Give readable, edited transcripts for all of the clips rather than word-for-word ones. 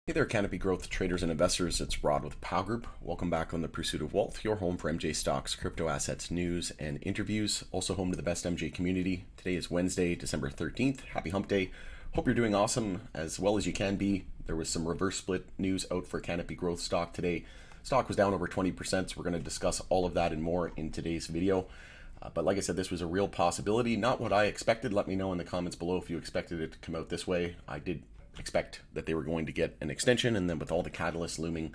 Hey there, Canopy Growth traders and investors. It's Rod with Pow Group. Welcome back on The Pursuit of Wealth, your home for MJ stocks, crypto assets, news, and interviews. Also home to the best MJ community. Today is Wednesday, December 13th. Happy hump day. Hope you're doing awesome as well as you can be. There was some reverse split news out for Canopy Growth stock today. Stock was down over 20%, so we're going to discuss all of that and more in today's video. But like I said, this was a real possibility. Not what I expected. Let me know in the comments below if you expected it to come out this way. I did expect that they were going to get an extension, and then with all the catalysts looming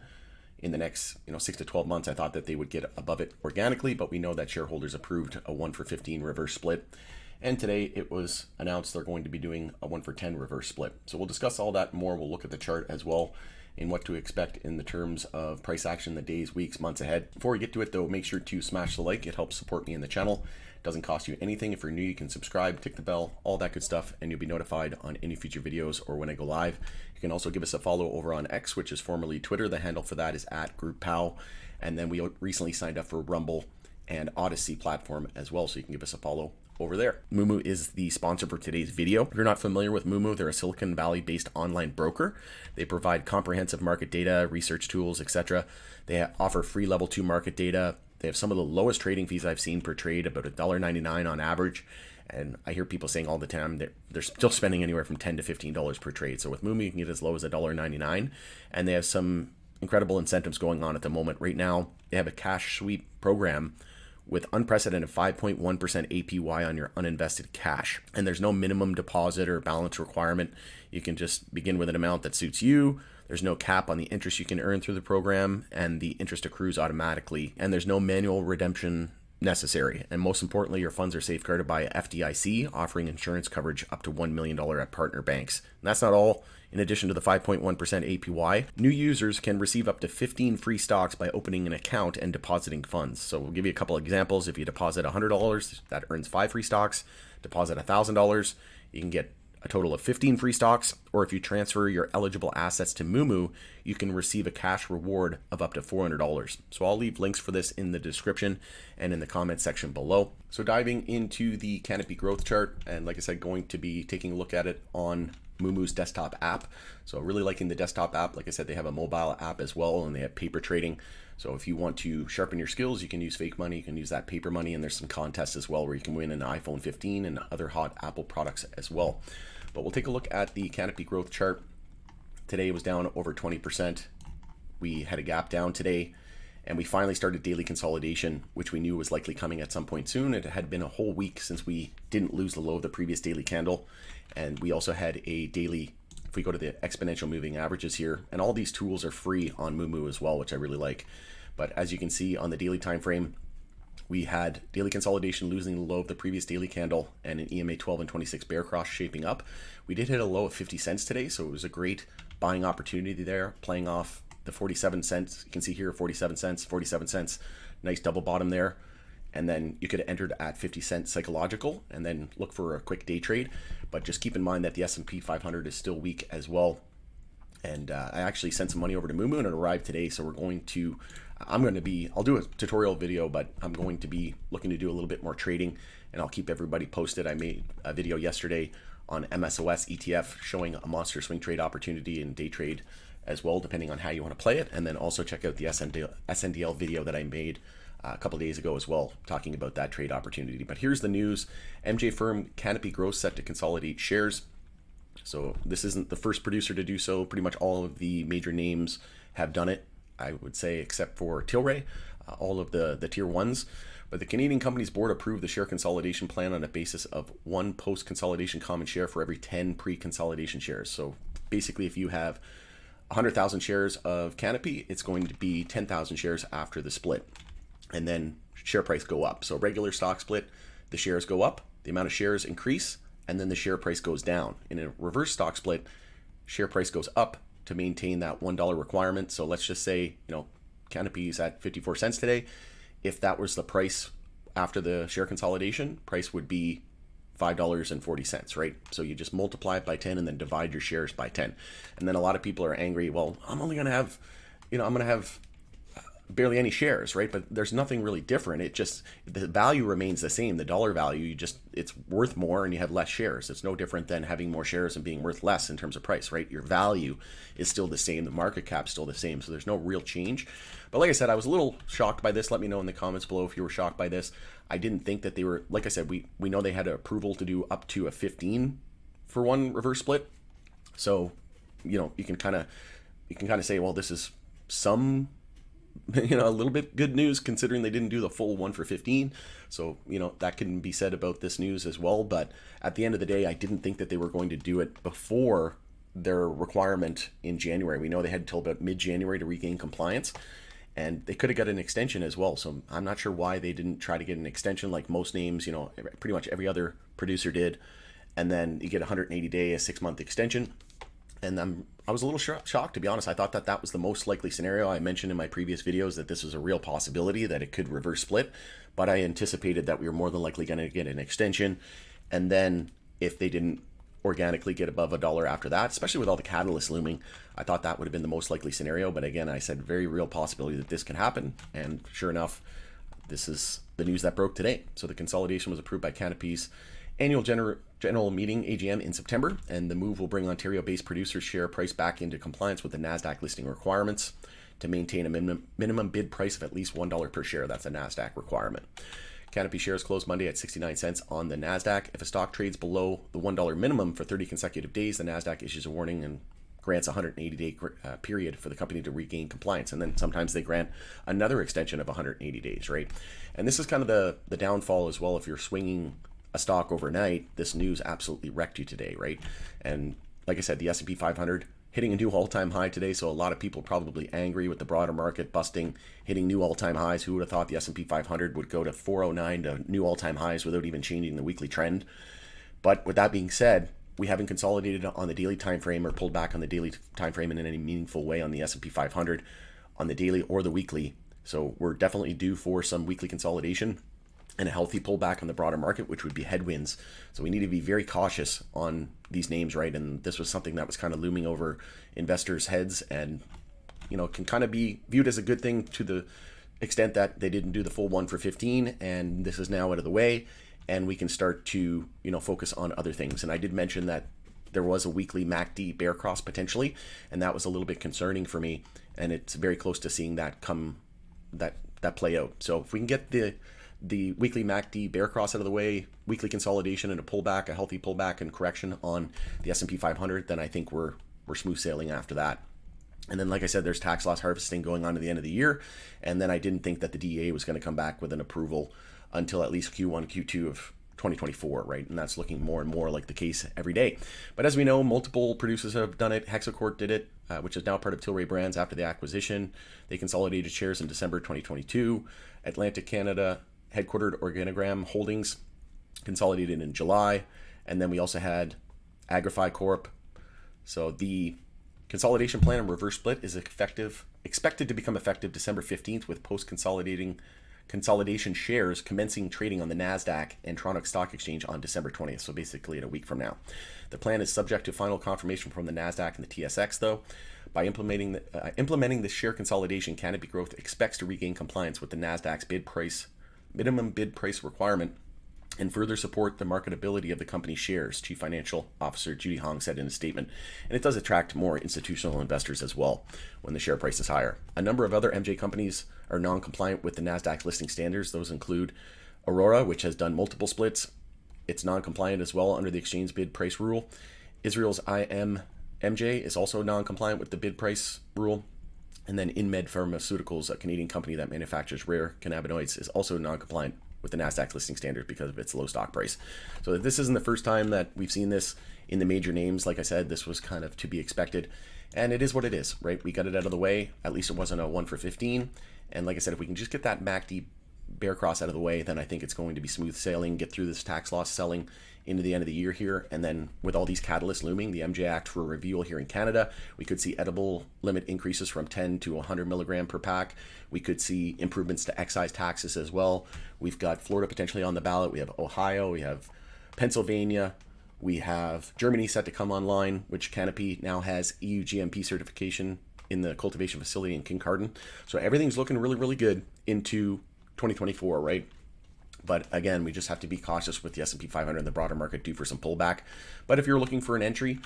in the next 6 to 12 months, I thought that they would get above it organically. But we know that shareholders approved a 1-for-15 reverse split, and today it was announced they're going to be doing a 1-for-10 reverse split. So we'll discuss all that more. We'll look at the chart as well and what to expect in the terms of price action the days, weeks, months ahead. Before we get to it though, make sure to smash the like. It helps support me in the channel. It doesn't cost you anything. If you're new, you can subscribe, tick the bell, all that good stuff, and you'll be notified on any future videos or when I go live. You can also give us a follow over on X, which is formerly Twitter. The handle for that is @GroupPow. And then we recently signed up for Rumble and Odyssey platform as well, so you can give us a follow over there. Moomoo is the sponsor for today's video. If you're not familiar with Moomoo, they're a Silicon Valley based online broker. They provide comprehensive market data, research tools, etc. They offer free level 2 market data. They have some of the lowest trading fees I've seen per trade, about $1.99 on average. And I hear people saying all the time that they're still spending anywhere from $10 to $15 per trade. So with Moomoo, you can get as low as $1.99. And they have some incredible incentives going on at the moment. Right now, they have a cash sweep program with unprecedented 5.1% APY on your uninvested cash. And there's no minimum deposit or balance requirement. You can just begin with an amount that suits you. There's no cap on the interest you can earn through the program, and the interest accrues automatically. And there's no manual redemption necessary. And most importantly, your funds are safeguarded by FDIC, offering insurance coverage up to $1 million at partner banks. And that's not all. In addition to the 5.1% APY, new users can receive up to 15 free stocks by opening an account and depositing funds. So we'll give you a couple examples. If you deposit $100, that earns 5 free stocks. Deposit $1,000, you can get a total of 15 free stocks. Or if you transfer your eligible assets to Moomoo, you can receive a cash reward of up to $400. So I'll leave links for this in the description and in the comment section below. So diving into the Canopy Growth chart, and like I said, going to be taking a look at it on Moomoo's desktop app. So really liking the desktop app. Like I said, they have a mobile app as well, and they have paper trading. So if you want to sharpen your skills, you can use fake money, you can use that paper money, and there's some contests as well where you can win an iPhone 15 and other hot Apple products as well. But we'll take a look at the Canopy Growth chart. Today was down over 20%. We had a gap down today, and we finally started daily consolidation, which we knew was likely coming at some point soon. It had been a whole week since we didn't lose the low of the previous daily candle. And we also had a daily, if we go to the exponential moving averages here, and all these tools are free on Moomoo as well, which I really like. But as you can see on the daily time frame, we had daily consolidation losing the low of the previous daily candle and an EMA 12 and 26 bear cross shaping up. We did hit a low of 50 cents today, so it was a great buying opportunity there, playing off the 47 cents. You can see here 47 cents, 47 cents, nice double bottom there. And then you could have entered at 50 cents psychological and then look for a quick day trade. But just keep in mind that the S&P 500 is still weak as well. And I actually sent some money over to Moomoo and it arrived today. So I'll do a tutorial video, but I'm going to be looking to do a little bit more trading, and I'll keep everybody posted. I made a video yesterday on MSOS ETF showing a monster swing trade opportunity and day trade as well, depending on how you want to play it. And then also check out the SNDL video that I made a couple days ago as well, talking about that trade opportunity. But here's the news. MJ firm Canopy Growth set to consolidate shares. So this isn't the first producer to do so. Pretty much all of the major names have done it, I would say, except for Tilray, all of the tier ones. But the Canadian company's board approved the share consolidation plan on a basis of 1 post-consolidation common share for every 10 pre-consolidation shares. So basically, if you have 100,000 shares of Canopy, it's going to be 10,000 shares after the split. And then share price go up. So regular stock split, the shares go up, the amount of shares increase, and then the share price goes down. In a reverse stock split, share price goes up to maintain that $1 requirement. So let's just say, Canopy is at 54 cents today. If that was the price after the share consolidation, price would be $5.40, right? So you just multiply it by 10 and then divide your shares by 10. And then a lot of people are angry, well, I'm only going to have, I'm going to have barely any shares, right? But there's nothing really different. It just, the value remains the same. The dollar value, it's worth more and you have less shares. It's no different than having more shares and being worth less in terms of price, right? Your value is still the same. The market cap's still the same. So there's no real change. But like I said, I was a little shocked by this. Let me know in the comments below if you were shocked by this. I didn't think that they were, like I said, we know they had approval to do up to a 15-for-1 reverse split. So, you can kind of say, well, this is some, a little bit good news considering they didn't do the full 1-for-15. So, that can be said about this news as well. But at the end of the day, I didn't think that they were going to do it before their requirement in January. We know they had until about mid-January to regain compliance, and they could have got an extension as well. So I'm not sure why they didn't try to get an extension like most names, pretty much every other producer did. And then you get 180-day, a 6-month extension. And I was a little shocked, to be honest. I thought that that was the most likely scenario. I mentioned in my previous videos that this was a real possibility that it could reverse split, but I anticipated that we were more than likely going to get an extension. And then if they didn't organically get above $1 after that, especially with all the catalysts looming, I thought that would have been the most likely scenario. But again, I said very real possibility that this can happen. And sure enough, this is the news that broke today. So the consolidation was approved by Canopy's annual general meeting, AGM, in September, and the move will bring Ontario-based producers' share price back into compliance with the NASDAQ listing requirements to maintain a minimum bid price of at least $1 per share. That's a NASDAQ requirement. Canopy shares closed Monday at 69 cents on the NASDAQ. If a stock trades below the $1 minimum for 30 consecutive days, the NASDAQ issues a warning and grants a 180-day period for the company to regain compliance. And then sometimes they grant another extension of 180 days, right? And this is kind of the downfall as well. If you're swinging a stock overnight, this news absolutely wrecked you today, right? And like I said, the S&P 500 hitting a new all-time high today, so a lot of people probably angry with the broader market busting, hitting new all-time highs. Who would have thought the S&P 500 would go to 409 to new all-time highs without even changing the weekly trend? But with that being said, we haven't consolidated on the daily time frame or pulled back on the daily time frame in any meaningful way on the S&P 500 on the daily or the weekly. So we're definitely due for some weekly consolidation and a healthy pullback on the broader market, which would be headwinds. So we need to be very cautious on these names, right? And this was something that was kind of looming over investors' heads and, can kind of be viewed as a good thing to the extent that they didn't do the full 1-for-15, and this is now out of the way, and we can start to, focus on other things. And I did mention that there was a weekly MACD bear cross potentially, and that was a little bit concerning for me, and it's very close to seeing that that play out. So if we can get the weekly MACD bear cross out of the way, weekly consolidation and a healthy pullback and correction on the S&P 500, then I think we're smooth sailing after that. And then, like I said, there's tax loss harvesting going on to the end of the year. And then I didn't think that the DEA was going to come back with an approval until at least Q1, Q2 of 2024, right? And that's looking more and more like the case every day. But as we know, multiple producers have done it. Hexacorp did it, which is now part of Tilray Brands after the acquisition. They consolidated shares in December 2022. Atlantic Canada headquartered Organogram Holdings consolidated in July. And then we also had Agrify Corp. So the consolidation plan and reverse split is expected to become effective December 15th, with consolidation shares commencing trading on the NASDAQ and Toronto Stock Exchange on December 20th, so basically in a week from now. The plan is subject to final confirmation from the NASDAQ and the TSX, though. By implementing the share consolidation, Canopy Growth expects to regain compliance with the NASDAQ's minimum bid price requirement and further support the marketability of the company's shares, Chief Financial Officer Judy Hong said in a statement. And it does attract more institutional investors as well when the share price is higher. A number of other MJ companies are non-compliant with the NASDAQ listing standards. Those include Aurora, which has done multiple splits. It's non-compliant as well under the exchange bid price rule. Israel's IMMJ is also non-compliant with the bid price rule. And then InMed Pharmaceuticals, a Canadian company that manufactures rare cannabinoids, is also non-compliant with the NASDAQ listing standard because of its low stock price. So this isn't the first time that we've seen this in the major names. Like I said, this was kind of to be expected. And it is what it is, right? We got it out of the way. At least it wasn't a 1-for-15. And like I said, if we can just get that MACD bear cross out of the way, then I think it's going to be smooth sailing, get through this tax loss selling into the end of the year here. And then with all these catalysts looming, the MJ Act for review here in Canada, we could see edible limit increases from 10 to 100 milligram per pack. We could see improvements to excise taxes as well. We've got Florida potentially on the ballot. We have Ohio, we have Pennsylvania, we have Germany set to come online, which Canopy now has EU GMP certification in the cultivation facility in Kincardine. So everything's looking really, really good into 2024, right? But again, we just have to be cautious with the S&P 500 and the broader market due for some pullback. But if you're looking for an entry,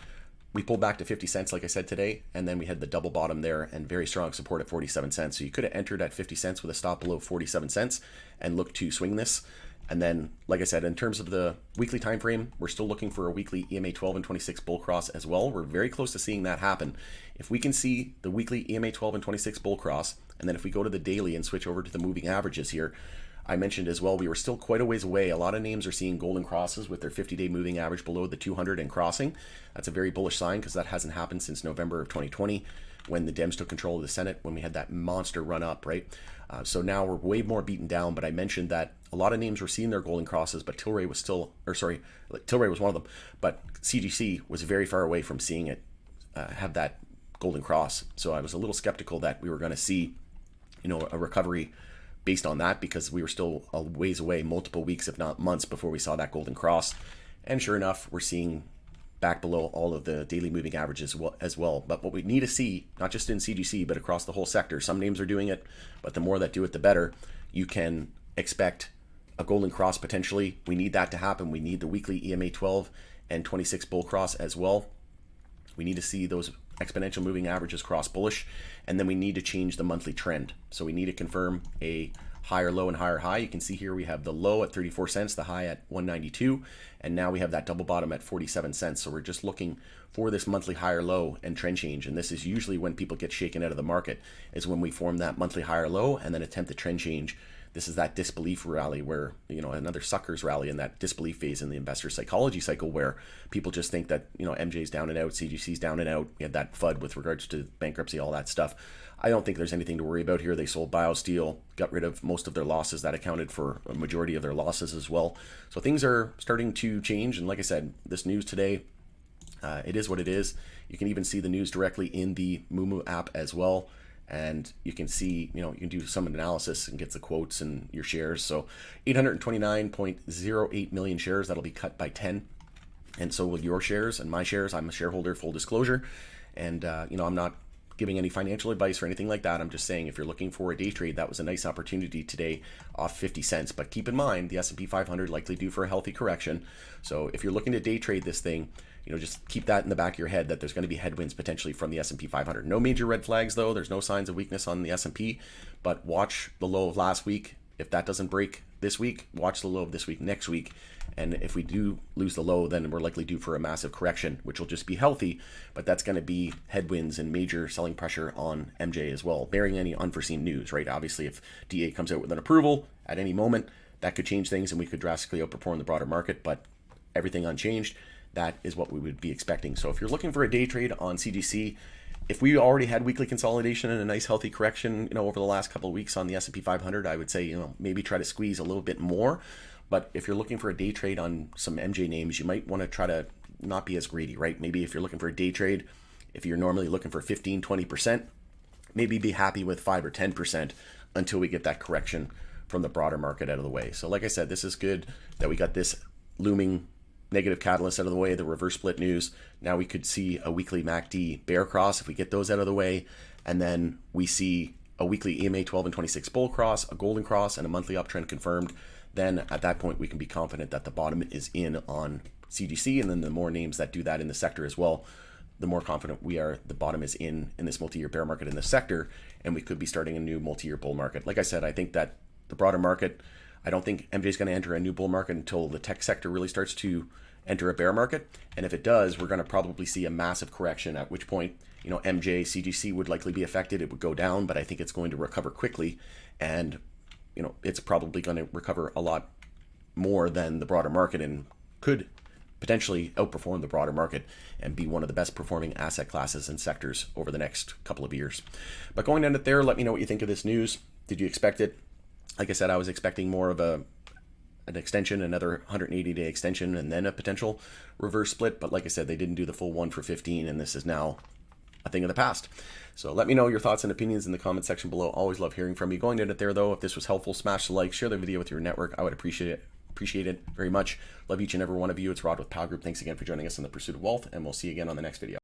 we pulled back to 50 cents, like I said today, and then we had the double bottom there and very strong support at 47 cents. So you could have entered at 50 cents with a stop below 47 cents and look to swing this. And then, like I said, in terms of the weekly time frame, we're still looking for a weekly EMA 12 and 26 bull cross as well. We're very close to seeing that happen. If we can see the weekly EMA 12 and 26 bull cross, and then if we go to the daily and switch over to the moving averages here, I mentioned as well, we were still quite a ways away. A lot of names are seeing golden crosses with their 50-day moving average below the 200 and crossing. That's a very bullish sign because that hasn't happened since November of 2020 when the Dems took control of the Senate, when we had that monster run up, right? So now we're way more beaten down, but I mentioned that a lot of names were seeing their golden crosses, but Tilray was Tilray was one of them, but CGC was very far away from seeing it have that golden cross. So I was a little skeptical that we were going to see, a recovery based on that, because we were still a ways away, multiple weeks, if not months, before we saw that golden cross. And sure enough, we're seeing back below all of the daily moving averages as well. But what we need to see, not just in CGC, but across the whole sector, some names are doing it, but the more that do it, the better. You can expect a golden cross potentially. We need that to happen. We need the weekly EMA 12 and 26 bull cross as well. We need to see those exponential moving averages cross bullish, and then we need to change the monthly trend. So we need to confirm a higher low and higher high. You can see here we have the low at 34 cents, the high at 192, and now we have that double bottom at 47 cents. So we're just looking for this monthly higher low and trend change, and this is usually when people get shaken out of the market, is when we form that monthly higher low and then attempt the trend change. This is that disbelief rally where, another suckers rally in that disbelief phase in the investor psychology cycle where people just think that, MJ's down and out, CGC's down and out. We had that FUD with regards to bankruptcy, all that stuff. I don't think there's anything to worry about here. They sold BioSteel, got rid of most of their losses. That accounted for a majority of their losses as well. So things are starting to change. And like I said, this news today, it is what it is. You can even see the news directly in the Moomoo app as well. And you can see, you can do some analysis and get the quotes and your shares. So 829.08 million shares, that'll be cut by 10. And so will your shares and my shares. I'm a shareholder, full disclosure. And, I'm not giving any financial advice or anything like that. I'm just saying if you're looking for a day trade, that was a nice opportunity today off 50 cents. But keep in mind, the S&P 500 likely due for a healthy correction. So if you're looking to day trade this thing, just keep that in the back of your head that there's going to be headwinds potentially from the S&P 500. No major red flags though. There's no signs of weakness on the S&P, but watch the low of last week. If that doesn't break this week, watch the low of this week, next week. And if we do lose the low, then we're likely due for a massive correction, which will just be healthy, but that's going to be headwinds and major selling pressure on MJ as well, bearing any unforeseen news, right? Obviously, if DA comes out with an approval at any moment, that could change things and we could drastically outperform the broader market, but everything unchanged, that is what we would be expecting. So if you're looking for a day trade on CGC, if we already had weekly consolidation and a nice healthy correction, over the last couple of weeks on the S&P 500, I would say, maybe try to squeeze a little bit more. But if you're looking for a day trade on some MJ names, you might want to try to not be as greedy, right? Maybe if you're looking for a day trade, if you're normally looking for 15, 20%, maybe be happy with 5 or 10% until we get that correction from the broader market out of the way. So like I said, this is good that we got this looming negative catalyst out of the way, the reverse split news. Now we could see a weekly MACD bear cross if we get those out of the way. And then we see a weekly EMA 12 and 26 bull cross, a golden cross, and a monthly uptrend confirmed. Then at that point, we can be confident that the bottom is in on CGC. And then the more names that do that in the sector as well, the more confident we are the bottom is in this multi-year bear market in the sector. And we could be starting a new multi-year bull market. Like I said, I think that the broader market, I don't think MJ is going to enter a new bull market until the tech sector really starts to enter a bear market. And if it does, we're going to probably see a massive correction, at which point, MJ, CGC would likely be affected. It would go down, but I think it's going to recover quickly. And it's probably going to recover a lot more than the broader market and could potentially outperform the broader market and be one of the best performing asset classes and sectors over the next couple of years. But going down it there, let me know what you think of this news. Did you expect it? Like I said, I was expecting more of an extension, another 180-day extension, and then a potential reverse split. But like I said, they didn't do the full 1 for 15, and this is now a thing of the past. So let me know your thoughts and opinions in the comment section below. Always love hearing from you. Going in it there though, if this was helpful, smash the like, share the video with your network. I would appreciate it very much. Love each and every one of you. It's Rod with Power Group. Thanks again for joining us in the pursuit of wealth, and we'll see you again on the next video.